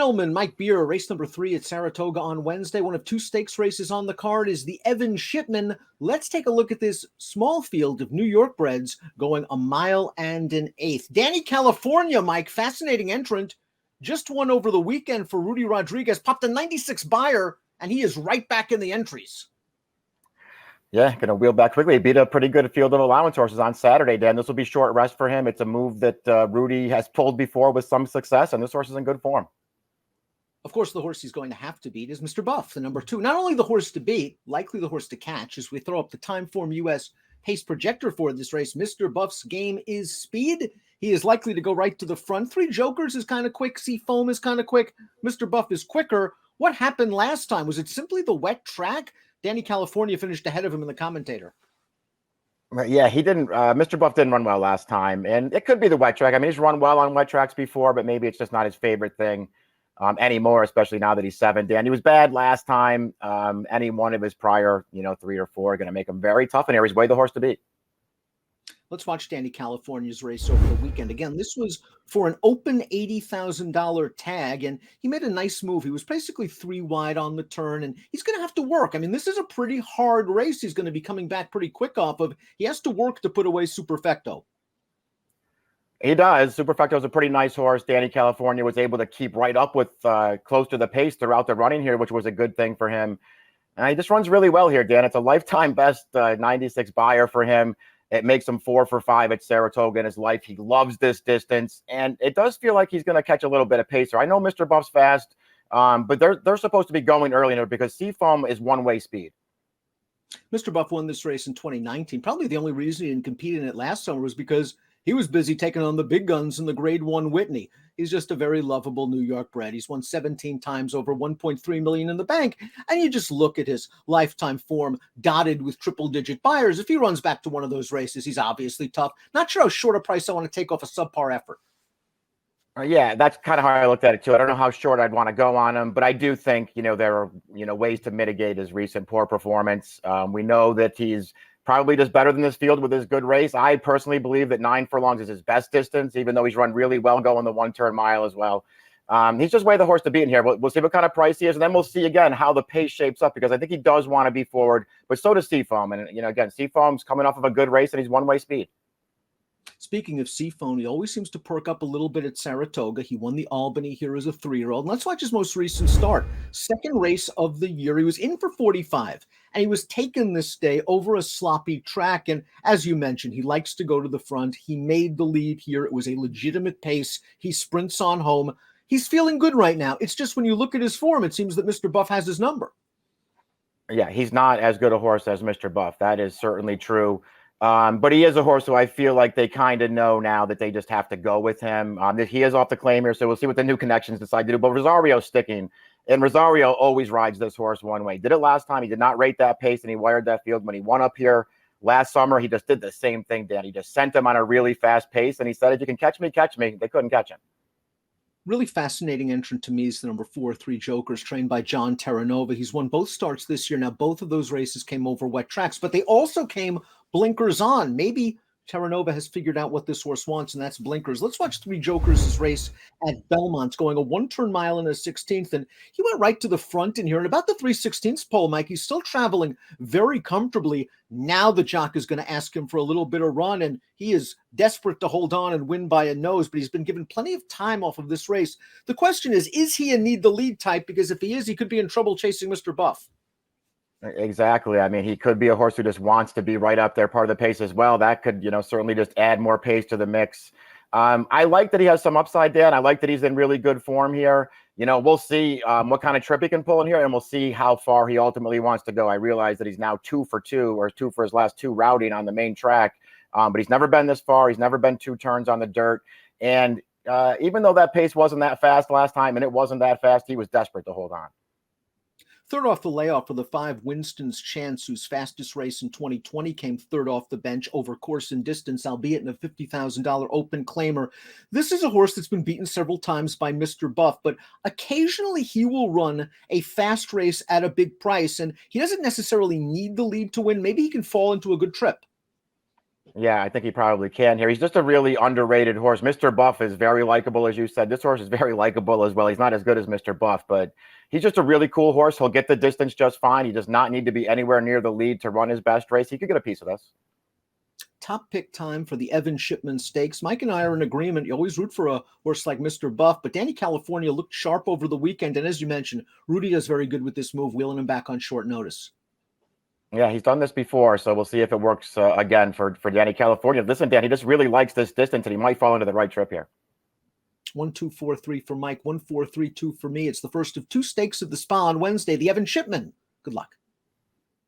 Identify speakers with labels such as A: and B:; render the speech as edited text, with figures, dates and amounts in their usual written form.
A: Illman, Mike Beer, race number 3 at Saratoga on Wednesday. One of 2 stakes races on the card is the Evan Shipman. Let's take a look at this small field of New York breds going 1 mile and an eighth. Danny California, Mike, fascinating entrant. Just won over the weekend for Rudy Rodriguez, popped a 96 buyer, and he is right back in the entries.
B: Yeah, going to wheel back quickly. He beat a pretty good field of allowance horses on Saturday, Dan. This will be short rest for him. It's a move that Rudy has pulled before with some success, and this horse is in good form.
A: Of course, the horse he's going to have to beat is Mr. Buff, the number 2. Not only the horse to beat, likely the horse to catch. As we throw up the Timeform US pace projector for this race, Mr. Buff's game is speed. He is likely to go right to the front. 3 Jokers is kind of quick. Seafoam is kind of quick. Mr. Buff is quicker. What happened last time? Was it simply the wet track? Danny California finished ahead of him in the commentator.
B: Yeah, he didn't. Mr. Buff didn't run well last time, and it could be the wet track. I mean, he's run well on wet tracks before, but maybe it's just not his favorite thing anymore, especially now that he's 7. Dan, he was bad last time. Any one of his prior, 3 or 4 are going to make him very tough in here. He's way the horse to beat.
A: Let's watch Danny California's race over the weekend. Again, this was for an open $80,000 tag, and he made a nice move. He was basically 3 wide on the turn, and he's going to have to work. I mean, this is a pretty hard race he's going to be coming back pretty quick off of. He has to work to put away Superfecto.
B: He does. Superfecto is a pretty nice horse. Danny California was able to keep right up with close to the pace throughout the running here, which was a good thing for him. He just runs really well here, Dan. It's a lifetime best 96 buyer for him. It makes him 4 for 5 at Saratoga in his life. He loves this distance, and it does feel like he's going to catch a little bit of pacer. I know Mr. Buff's fast, but they're supposed to be going early in it because Seafoam is one-way speed.
A: Mr. Buff won this race in 2019. Probably the only reason he didn't compete in it last summer was because he was busy taking on the big guns in the Grade 1 Whitney. He's just a very lovable New York bred. He's won 17 times, over $1.3 million in the bank. And you just look at his lifetime form dotted with triple-digit buyers. If he runs back to one of those races, he's obviously tough. Not sure how short a price I want to take off a subpar effort.
B: Yeah, that's kind of how I looked at it, too. I don't know how short I'd want to go on him, but I do think, there are, ways to mitigate his recent poor performance. We know that he's probably just better than this field with his good race. I personally believe that 9 furlongs is his best distance, even though he's run really well going the 1-turn mile as well. He's just way the horse to beat in here. We'll see what kind of price he is, and then we'll see again how the pace shapes up, because I think he does want to be forward, but so does Seafoam. And, again, Seafoam's coming off of a good race, and he's one-way speed.
A: Speaking of Seafoam, he always seems to perk up a little bit at Saratoga. He won the Albany here as a 3-year-old. And let's watch his most recent start. Second race of the year. He was in for 45, and he was taken this day over a sloppy track. And as you mentioned, he likes to go to the front. He made the lead here. It was a legitimate pace. He sprints on home. He's feeling good right now. It's just when you look at his form, it seems that Mr. Buff has his number.
B: Yeah, he's not as good a horse as Mr. Buff. That is certainly true. But he is a horse who I feel like they kind of know now that they just have to go with him. He is off the claim here, so we'll see what the new connections decide to do. But Rosario's sticking, and Rosario always rides this horse one way. Did it last time. He did not rate that pace, and he wired that field when he won up here last summer. He just did the same thing, Dan. He just sent him on a really fast pace, and he said, if you can catch me, catch me. They couldn't catch him.
A: Really fascinating entrant to me is the number 4, 3 Jokers, trained by John Terranova. He's won both starts this year. Now, both of those races came over wet tracks, but they also came blinkers on. Maybe Terranova has figured out what this horse wants, and that's blinkers. Let's watch 3 Jokers' race at Belmont, going a 1-turn mile and a 16th, and he went right to the front in here. And about the 3/16 pole, Mike, he's still traveling very comfortably. Now the jock is going to ask him for a little bit of run, and he is desperate to hold on and win by a nose, but he's been given plenty of time off of this race. The question is he a need-the-lead type? Because if he is, he could be in trouble chasing Mr. Buff.
B: Exactly. I mean, he could be a horse who just wants to be right up there, part of the pace as well. That could, certainly just add more pace to the mix. I like that he has some upside, Dan. I like that he's in really good form here. We'll see what kind of trip he can pull in here, and we'll see how far he ultimately wants to go. I realize that he's now 2 for 2, or 2 for his last 2 routing on the main track, but he's never been this far. He's never been 2 turns on the dirt. And even though that pace wasn't that fast last time, and it wasn't that fast, he was desperate to hold on.
A: Third off the layoff for the 5 Winston's Chance, whose fastest race in 2020 came third off the bench over course and distance, albeit in a $50,000 open claimer. This is a horse that's been beaten several times by Mr. Buff, but occasionally he will run a fast race at a big price, and he doesn't necessarily need the lead to win. Maybe he can fall into a good trip.
B: Yeah, I think he probably can here. He's just a really underrated horse. Mr. Buff is very likable, as you said. This horse is very likable as well. He's not as good as Mr. Buff, but he's just a really cool horse. He'll get the distance just fine. He does not need to be anywhere near the lead to run his best race. He could get a piece of this.
A: Top pick time for the Evan Shipman Stakes. Mike and I are in agreement. You always root for a horse like Mr. Buff, but Danny California looked sharp over the weekend. And as you mentioned, Rudy does very good with this move, wheeling him back on short notice.
B: Yeah, he's done this before, so we'll see if it works again for Danny California. Listen, Dan, he just really likes this distance, and he might fall into the right trip here.
A: 1, 2, 4, 3 for Mike, 1, 4, 3, 2 for me. It's the first of 2 stakes of the Spa on Wednesday. The Evan Shipman. Good luck.